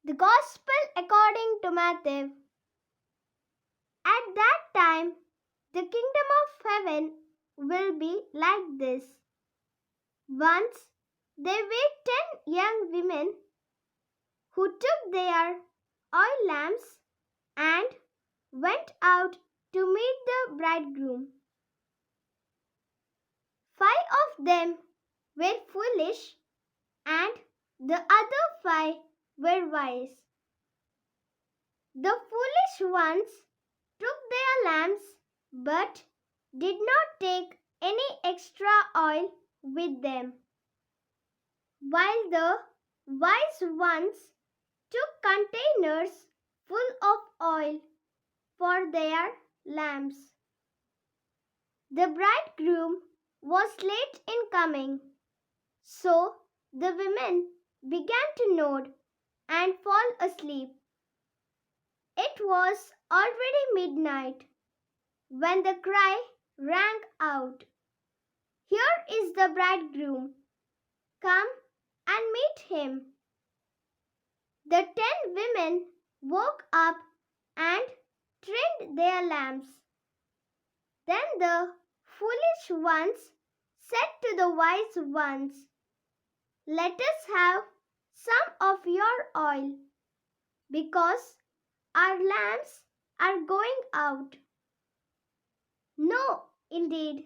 The Gospel according to Matthew. At that time, the kingdom of heaven will be like this. Once there were 10 young women who took their oil lamps and went out to meet the bridegroom. 5 of them were foolish and the other 5 were wise. The foolish ones took their lamps but did not take any extra oil with them, while the wise ones took containers full of oil for their lamps. The bridegroom was late in coming, so the women began to nod and fall asleep. It was already midnight when the cry rang out, "Here is the bridegroom. Come and meet him." The 10 women woke up and trimmed their lamps. Then the foolish ones said to the wise ones, "Let us have some of your oil, because our lamps are going out." "No, indeed,"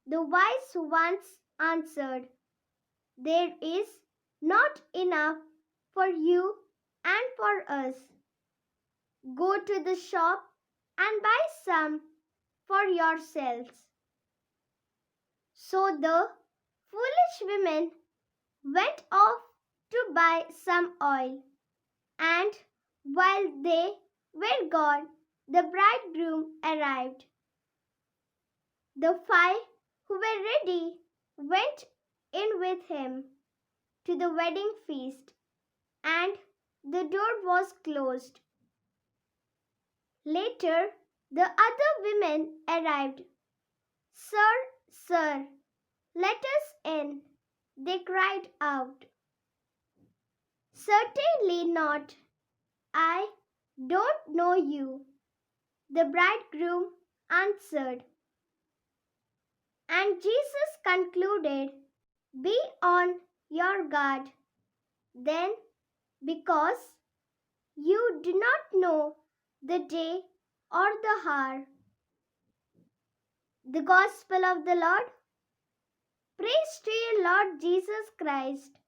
the wise ones answered. "There is not enough for you and for us. Go to the shop and buy some for yourselves." So the foolish women went off to buy some oil, and while they were gone, the bridegroom arrived. The 5 who were ready went in with him to the wedding feast, and the door was closed. Later, the other women arrived. "Sir, sir, let us in," they cried out. "Certainly not. I don't know you," the bridegroom answered. And Jesus concluded, "Be on your guard then, because you do not know the day or the hour." The Gospel of the Lord. Praise to you, Lord Jesus Christ.